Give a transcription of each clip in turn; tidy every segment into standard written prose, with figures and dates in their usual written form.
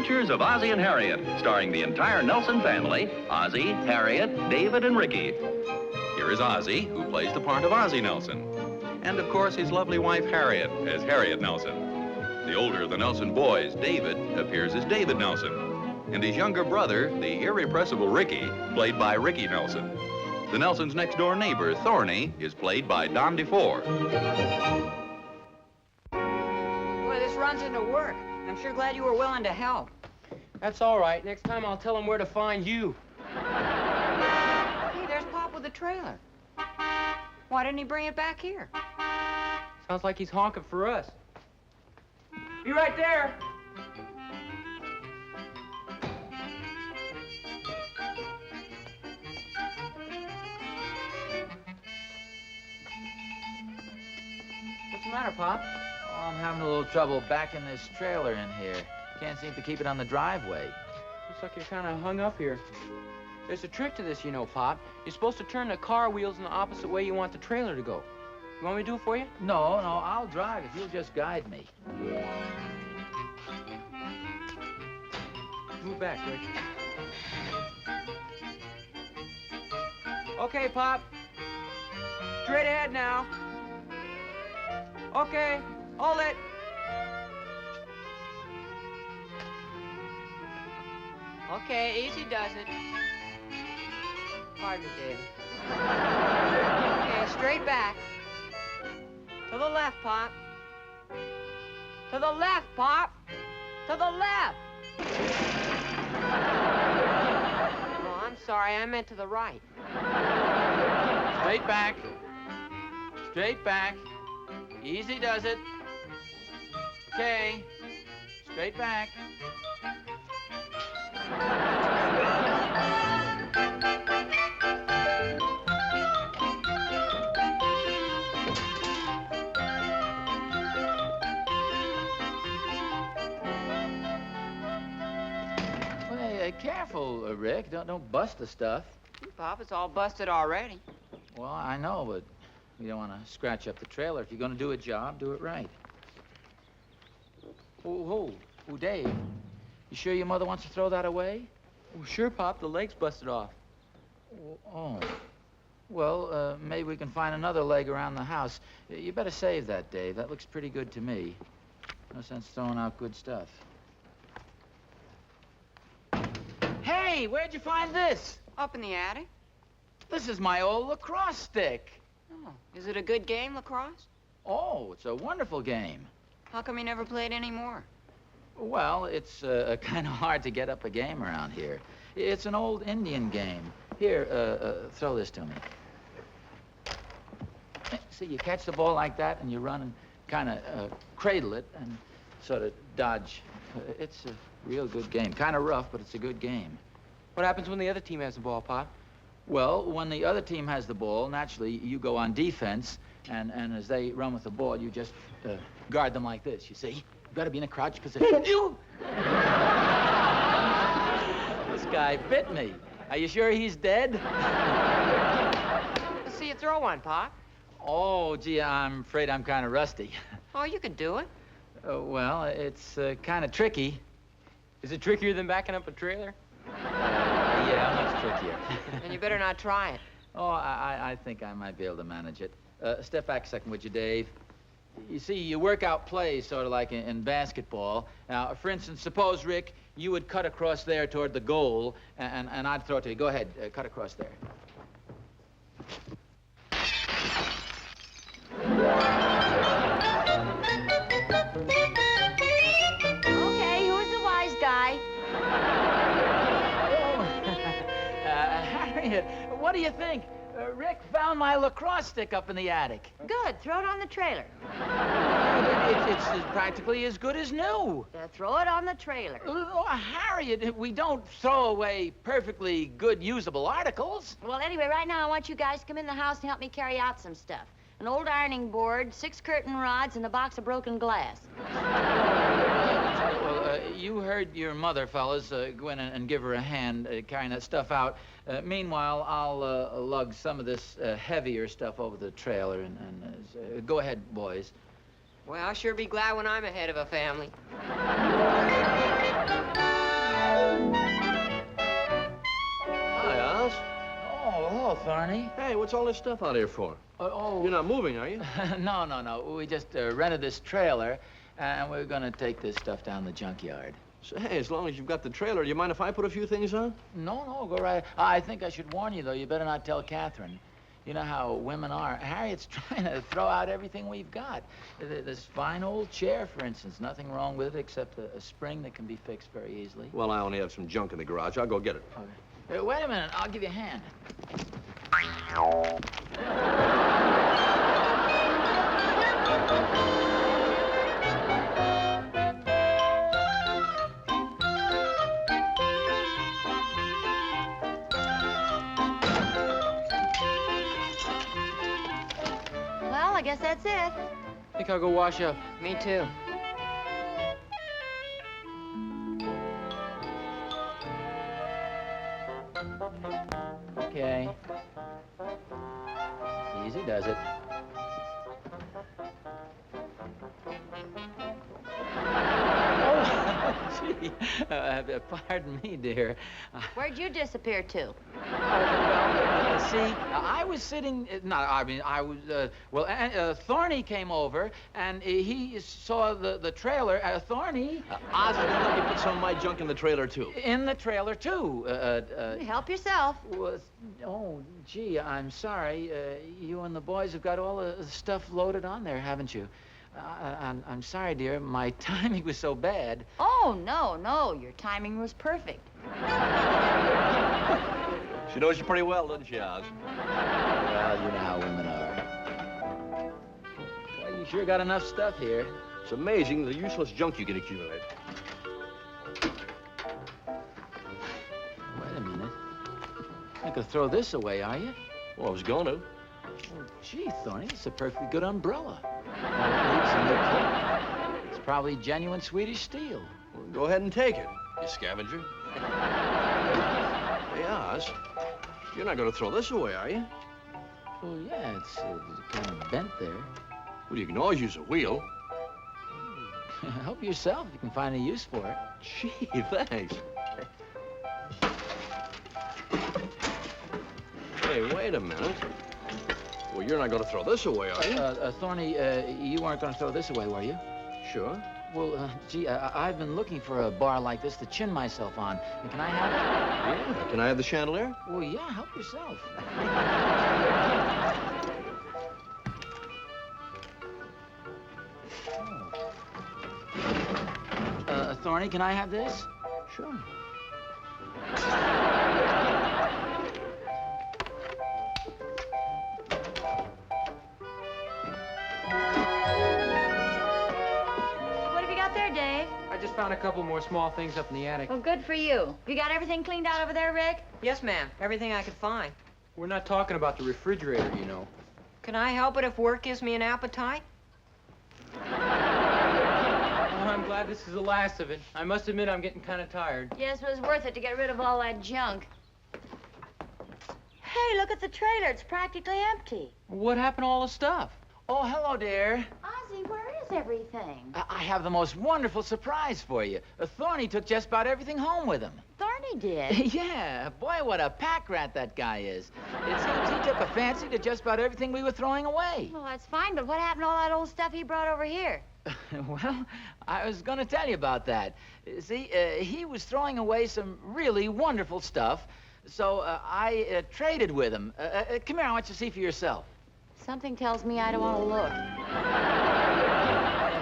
Adventures of Ozzie and Harriet, starring the entire Nelson family, Ozzie, Harriet, David, and Ricky. Here is Ozzie, who plays the part of Ozzie Nelson. And, of course, his lovely wife, Harriet, as Harriet Nelson. The older of the Nelson boys, David, appears as David Nelson. And his younger brother, the irrepressible Ricky, played by Ricky Nelson. The Nelson's next-door neighbor, Thorny, is played by Don DeFore. Boy, this runs into work. I'm sure glad you were willing to help. That's all right. Next time I'll tell him where to find you. Hey, there's Pop with the trailer. Why didn't he bring it back here? Sounds like he's honking for us. Be right there. What's the matter, Pop? Oh, I'm having a little trouble backing this trailer in here. Can't seem to keep it on the driveway. Looks like you're kind of hung up here. There's a trick to this, you know, Pop. You're supposed to turn the car wheels in the opposite way you want the trailer to go. You want me to do it for you? No, I'll drive if you'll just guide me. Move back, Rick. Okay, Pop. Straight ahead now. Okay, hold it. Okay, easy does it. Pardon me, David. Okay, straight back. To the left, Pop. To the left, Pop. To the left. Oh, I'm sorry. I meant to the right. Straight back. Straight back. Easy does it. Okay. Straight back. Careful, Rick. Don't bust the stuff. Pop, it's all busted already. Well, I know, but you don't want to scratch up the trailer. If you're going to do a job, do it right. Oh, Dave. You sure your mother wants to throw that away? Oh, sure, Pop. The leg's busted off. Oh. Well, maybe we can find another leg around the house. You better save that, Dave. That looks pretty good to me. No sense throwing out good stuff. Hey, where'd you find this? Up in the attic. This is my old lacrosse stick. Oh, is it a good game, lacrosse? Oh, it's a wonderful game. How come you never played anymore? Well, it's kind of hard to get up a game around here. It's an old Indian game. Here, throw this to me. See, you catch the ball like that, and you run and kind of cradle it and sort of dodge. It's a real good game. Kind of rough, but it's a good game. What happens when the other team has the ball, Pop? Well, when the other team has the ball, naturally, you go on defense, and as they run with the ball, you just guard them like this, you see? You've got to be in a crouch because you... This guy bit me. Are you sure he's dead? Let's see you throw one, Pop. Oh, gee, I'm afraid I'm kind of rusty. Oh, you could do it. Well, it's kind of tricky. Is it trickier than backing up a trailer? Yeah, much trickier. And you better not try it. Oh, I think I might be able to manage it. Step back a second, would you, Dave? You see, you work out plays sort of like in basketball. Now, for instance, suppose, Rick, you would cut across there toward the goal, and I'd throw it to you. Go ahead, cut across there. Okay, who's the wise guy? Harriet, what do you think? Rick found my lacrosse stick up in the attic. Good, throw it on the trailer. It's practically as good as new. Throw it on the trailer. Oh, Harriet, we don't throw away perfectly good, usable articles. Well, anyway, right now I want you guys to come in the house and help me carry out some stuff. An old ironing board, 6 curtain rods, and a box of broken glass. Well, you heard your mother, fellas. Go in and give her a hand carrying that stuff out. Meanwhile, I'll lug some of this heavier stuff over the trailer. And go ahead, boys. Well, I'll sure be glad when I'm a head of a family. hello, Thorny. Hey, what's all this stuff out here for? Oh. You're not moving, are you? No. We just rented this trailer, and we're gonna take this stuff down the junkyard. Say, as long as you've got the trailer, do you mind if I put a few things on? No, go right. I think I should warn you, though. You better not tell Catherine. You know how women are. Harriet's trying to throw out everything we've got. This fine old chair, for instance. Nothing wrong with it except a spring that can be fixed very easily. Well, I only have some junk in the garage. I'll go get it. Okay. Wait a minute. I'll give you a hand. Well, I guess that's it. I think I'll go wash up. Me too. Okay. Easy does it. Oh, gee. Pardon me, dear. Where'd you disappear to? See, I was sitting. Thorny came over, and he saw the trailer. Thorny. Ozzie, let me put some of my junk in the trailer, too. In the trailer, too. Help yourself. Oh, gee, I'm sorry. You and the boys have got all the stuff loaded on there, haven't you? I'm sorry, dear. My timing was so bad. Oh, no. Your timing was perfect. She knows you pretty well, doesn't she, Oz? Well, you know how women are. Well, you sure got enough stuff here. It's amazing the useless junk you can accumulate. Wait a minute. You're not gonna throw this away, are you? Well, I was going to. Oh, gee, Thorny, it's a perfectly good umbrella. All it needs is a new clip. It's probably genuine Swedish steel. Well, go ahead and take it, you scavenger. Hey, Oz, you're not going to throw this away, are you? Well, yeah, it's kind of bent there. Well, you can always use a wheel. Help yourself if you can find a use for it. Gee, thanks. Hey, wait a minute. Well, you're not going to throw this away, are you? Thorny, you weren't going to throw this away, were you? Sure. Well, gee, I've been looking for a bar like this to chin myself on. And can I have it? Yeah. Can I have the chandelier? Well, yeah, help yourself. Thorny, can I have this? Sure. What have you got there, Dave? I just found a couple more small things up in the attic. Well, good for you. You got everything cleaned out over there, Rick? Yes, ma'am. Everything I could find. We're not talking about the refrigerator, you know. Can I help it if work gives me an appetite? Oh, I'm glad this is the last of it. I must admit I'm getting kind of tired. Yes, it was worth it to get rid of all that junk. Hey, look at the trailer. It's practically empty. What happened to all the stuff? Oh, hello, dear. Ozzie, where is everything? I have the most wonderful surprise for you. Thorny took just about everything home with him. Thorny did. Yeah, boy, what a pack rat that guy is. It seems he took a fancy to just about everything we were throwing away. Well, that's fine, but what happened to all that old stuff he brought over here? Well, I was going to tell you about that. See, he was throwing away some really wonderful stuff, so I traded with him. Come here, I want you to see for yourself. Something tells me I don't want to look.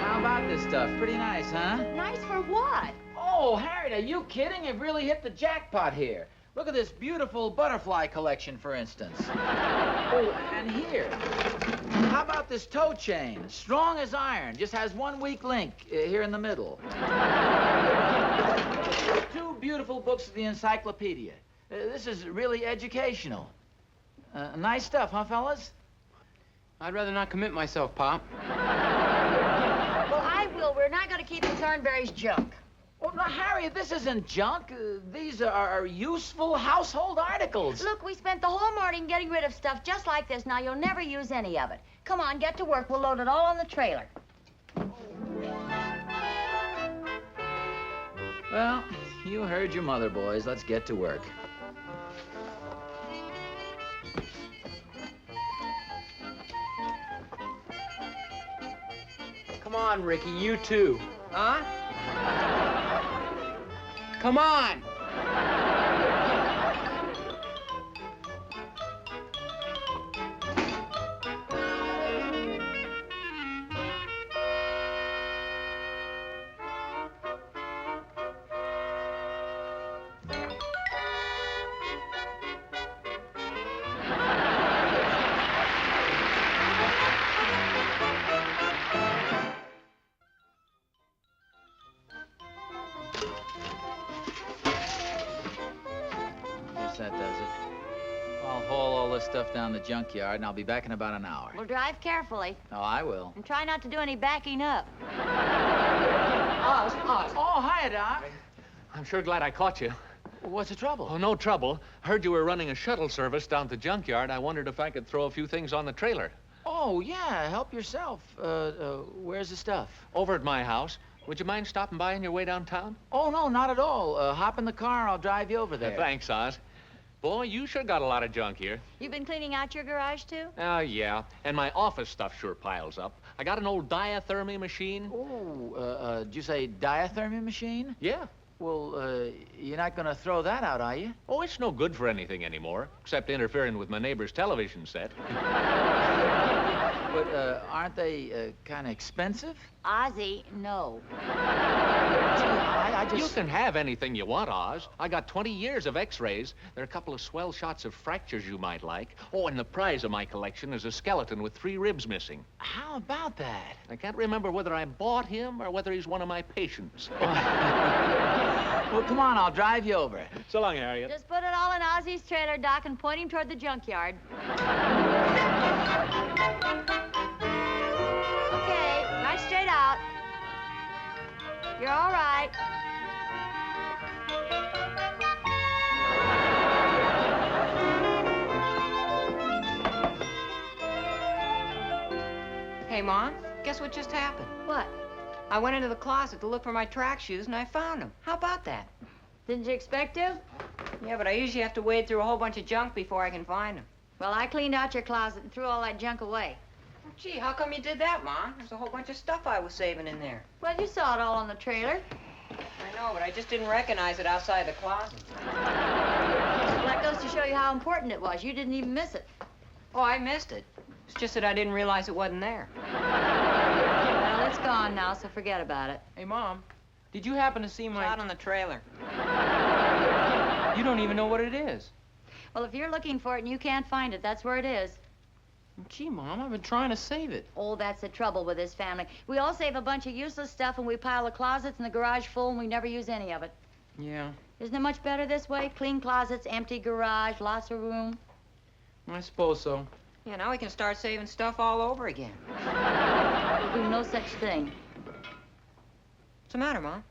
How about this stuff? Pretty nice, huh? Nice for what? Oh, Harriet, are you kidding? You've really hit the jackpot here. Look at this beautiful butterfly collection, for instance. Oh, and here. How about this toe chain? Strong as iron. Just has one weak link here in the middle. 2 beautiful books of the encyclopedia. This is really educational. Nice stuff, huh, fellas? I'd rather not commit myself, Pop. Well, I will. We're not going to keep the Thornberry's junk. Oh, now, Harriet, this isn't junk. These are useful household articles. Look, we spent the whole morning getting rid of stuff just like this. Now, you'll never use any of it. Come on, get to work. We'll load it all on the trailer. Well, you heard your mother, boys. Let's get to work. Come on, Ricky, you too. Huh? Come on! Guess that does it. I'll haul all this stuff down the junkyard, and I'll be back in about an hour. Well, drive carefully. Oh, I will. And try not to do any backing up. Oz. Oh, hiya, Doc. I'm sure glad I caught you. What's the trouble? Oh, no trouble. Heard you were running a shuttle service down at the junkyard. I wondered if I could throw a few things on the trailer. Oh, yeah, help yourself. Where's the stuff? Over at my house. Would you mind stopping by on your way downtown? Oh, no, not at all. Hop in the car, I'll drive you over there. Thanks, Oz. Boy, you sure got a lot of junk here. You've been cleaning out your garage, too? Oh, yeah. And my office stuff sure piles up. I got an old diathermy machine. Oh, did you say diathermy machine? Yeah. Well, you're not gonna throw that out, are you? Oh, it's no good for anything anymore, except interfering with my neighbor's television set. But, aren't they, kind of expensive? Ozzie, no. I You just... can have anything you want, Oz. I got 20 years of x-rays. There are a couple of swell shots of fractures you might like. Oh, and the prize of my collection is a skeleton with 3 ribs missing. How about that? I can't remember whether I bought him or whether he's one of my patients. Well, come on, I'll drive you over. So long, Harriet. Just put it all in Ozzie's trailer, Doc, and point him toward the junkyard. Okay, right straight out. You're all right. Hey, Mom, guess what just happened? What? I went into the closet to look for my track shoes, and I found them. How about that? Didn't you expect to? Yeah, but I usually have to wade through a whole bunch of junk before I can find them. Well, I cleaned out your closet and threw all that junk away. Gee, how come you did that, Mom? There's a whole bunch of stuff I was saving in there. Well, you saw it all on the trailer. I know, but I just didn't recognize it outside the closet. Well, that goes to show you how important it was. You didn't even miss it. Oh, I missed it. It's just that I didn't realize it wasn't there. Well, it's gone now, so forget about it. Hey, Mom, did you happen to see It's my... out on the trailer. You don't even know what it is. Well, if you're looking for it and you can't find it, that's where it is. Gee, Mom, I've been trying to save it. Oh, that's the trouble with this family. We all save a bunch of useless stuff and we pile the closets and the garage full and we never use any of it. Yeah, Isn't it much better this way? Clean closets, empty garage, lots of room. I suppose so. Yeah, now we can start saving stuff all over again. We'll do no such thing. What's the matter, Mom?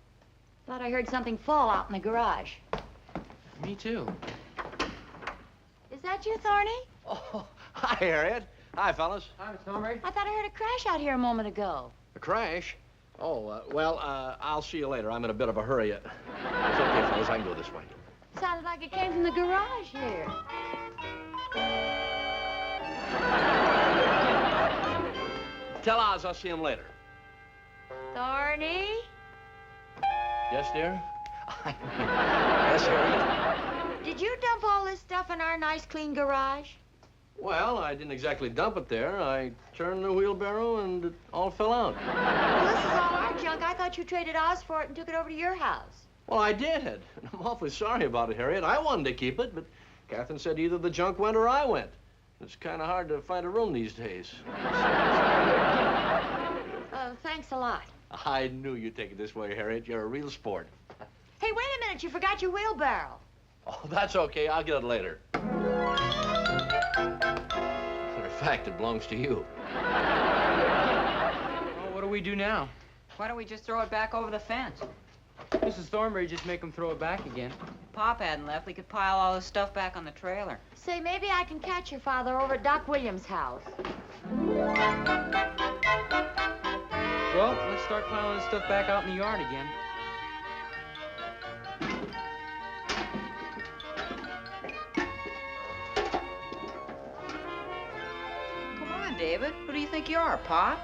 Thought I heard something fall out in the garage. Me too. Is that you, Thorny? Oh, hi, Harriet. Hi, fellas. Hi, Miss Thornberry. I thought I heard a crash out here a moment ago. A crash? Oh, I'll see you later. I'm in a bit of a hurry. It's okay, fellas. I can go this way. Sounded like it came from the garage here. Tell Oz I'll see him later. Thorny? Yes, dear? Yes, Harriet? Did you dump all this stuff in our nice, clean garage? Well, I didn't exactly dump it there. I turned the wheelbarrow and it all fell out. Well, this is all our junk. I thought you traded Oz for it and took it over to your house. Well, I did. I'm awfully sorry about it, Harriet. I wanted to keep it, but Catherine said either the junk went or I went. It's kind of hard to find a room these days. Thanks a lot. I knew you'd take it this way, Harriet. You're a real sport. Hey, wait a minute. You forgot your wheelbarrow. Oh, that's okay. I'll get it later. Matter of fact, it belongs to you. Well, what do we do now? Why don't we just throw it back over the fence? Mrs. Thornberry just make him throw it back again. Pop hadn't left. We could pile all this stuff back on the trailer. Say, maybe I can catch your father over at Doc Williams' house. Well, let's start piling this stuff back out in the yard again. Come on, David. Who do you think you are, Pop?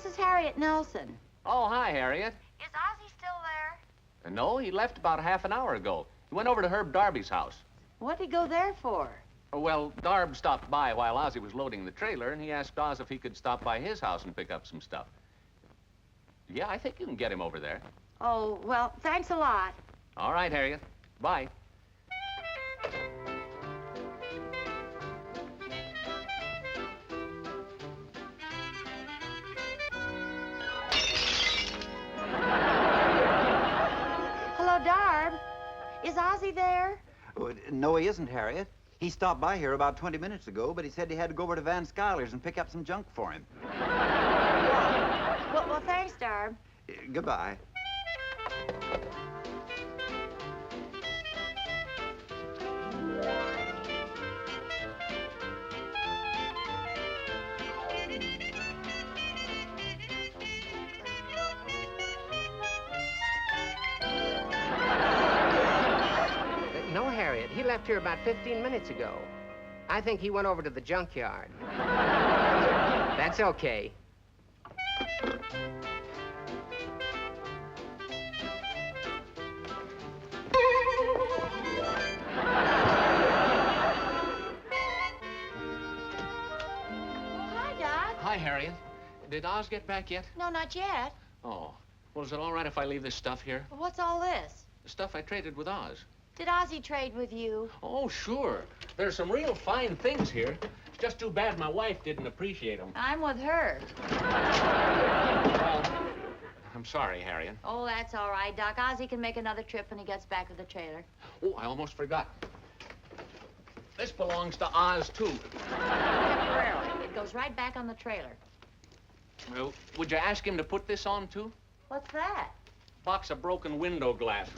is Harriet Nelson. Oh, hi, Harriet. Is Ozzie still there? No, he left about half an hour ago. He went over to Herb Darby's house. What'd he go there for? Well, Darb stopped by while Ozzie was loading the trailer, and he asked Oz if he could stop by his house and pick up some stuff. Yeah, I think you can get him over there. Oh, well, thanks a lot. All right, Harriet. Bye. Hello, Darb. Is Ozzie there? Oh, no, he isn't, Harriet. He stopped by here about 20 minutes ago, but he said he had to go over to Van Schuyler's and pick up some junk for him. Well, thanks, Darb. Goodbye. No, Harriet. He left here about 15 minutes ago. I think he went over to the junkyard. That's okay. Hi, Doc. Hi, Harriet. Did Oz get back yet? No, not yet. Oh. Well, is it all right if I leave this stuff here? What's all this? The stuff I traded with Oz. Did Ozzie trade with you? Oh, sure. There's some real fine things here. It's just too bad my wife didn't appreciate them. I'm with her. Well, I'm sorry, Harriet. Oh, that's all right, Doc. Ozzie can make another trip when he gets back with the trailer. Oh, I almost forgot. This belongs to Oz, too. Temporarily. It goes right back on the trailer. Well, would you ask him to put this on, too? What's that? Box of broken window glass.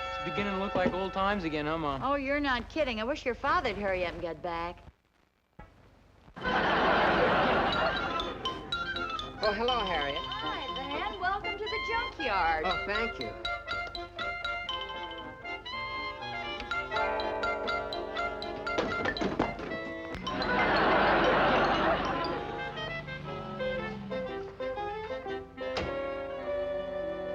It's beginning to look like old times again, huh, Mom? Oh, you're not kidding. I wish your father'd hurry up and get back. Oh, hello, Harriet. Hi, Van. Welcome to the junkyard. Oh, thank you.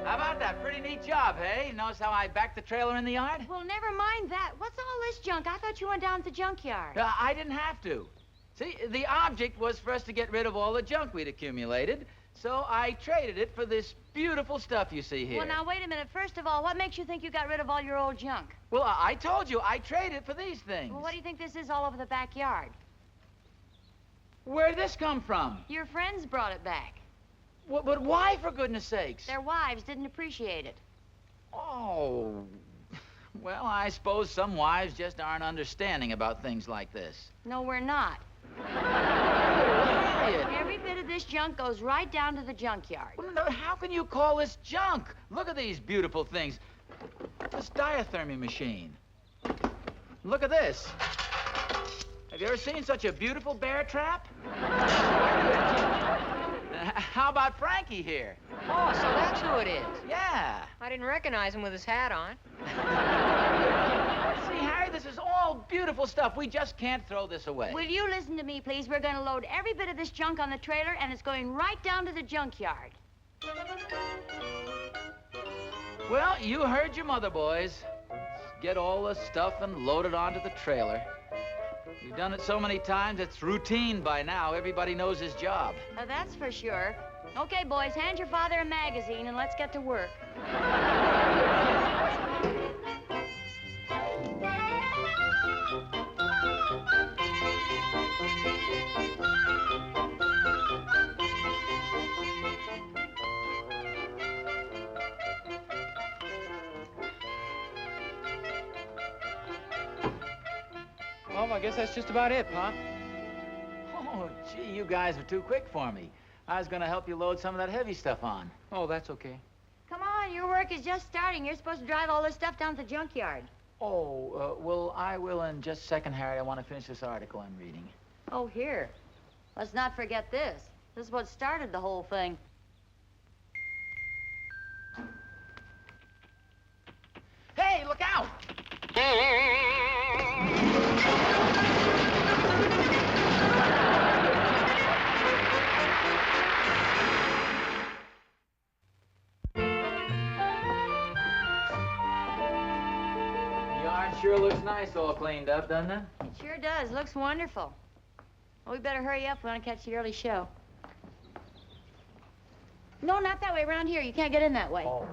How about that? Pretty neat job, hey? Notice how I backed the trailer in the yard? Well, never mind that. What's all this junk? I thought you went down to the junkyard. I didn't have to. See, the object was for us to get rid of all the junk we'd accumulated, so I traded it for this beautiful stuff you see here. Well, now, wait a minute. First of all, what makes you think you got rid of all your old junk? Well, I told you, I traded for these things. Well, what do you think this is all over the backyard? Where'd this come from? Your friends brought it back. But why, for goodness sakes? Their wives didn't appreciate it. Oh, well, I suppose some wives just aren't understanding about things like this. No, we're not. Harriet. Every bit of this junk goes right down to the junkyard. Well, no, how can you call this junk? Look at these beautiful things. This diathermy machine. Look at this. Have you ever seen such a beautiful bear trap? How about Frankie here? Oh, so that's who it is. Yeah. I didn't recognize him with his hat on. See, Harry, this is all beautiful stuff. We just can't throw this away. Will you listen to me, please? We're going to load every bit of this junk on the trailer, and it's going right down to the junkyard. Well, you heard your mother, boys. Let's get all the stuff and load it onto the trailer. You've done it so many times, it's routine by now. Everybody knows his job. That's for sure. Okay, boys, hand your father a magazine, and let's get to work. Well, I guess that's just about it, Pop. Oh, gee, you guys are too quick for me. I was going to help you load some of that heavy stuff on. Oh, that's okay. Come on, your work is just starting. You're supposed to drive all this stuff down to the junkyard. Oh, well, I will in just a second, Harry. I want to finish this article I'm reading. Oh, here. Let's not forget this. This is what started the whole thing. Hey, look out! barn sure looks nice all cleaned up, doesn't it? It sure does. Looks wonderful. Well, we better hurry up. We want to catch the early show. No, not that way. Around here. You can't get in that way. Oh.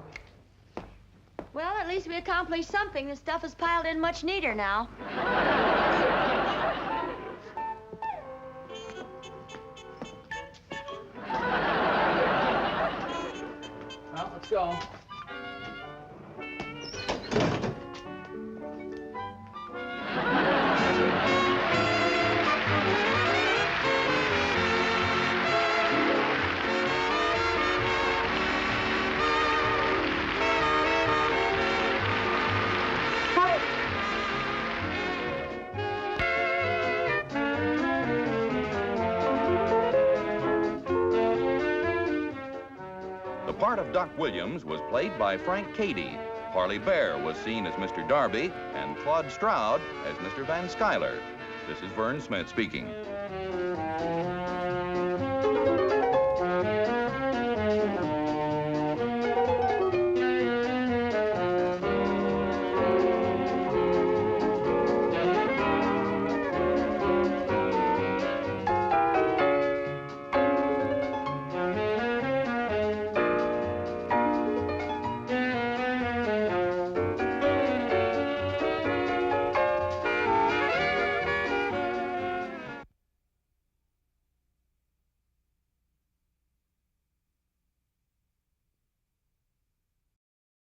Well, at least we accomplished something. The stuff is piled in much neater now. Well, let's go. The part of Doc Williams was played by Frank Cady. Parley Bear was seen as Mr. Darby, and Claude Stroud as Mr. Van Skyler. This is Vern Smith speaking.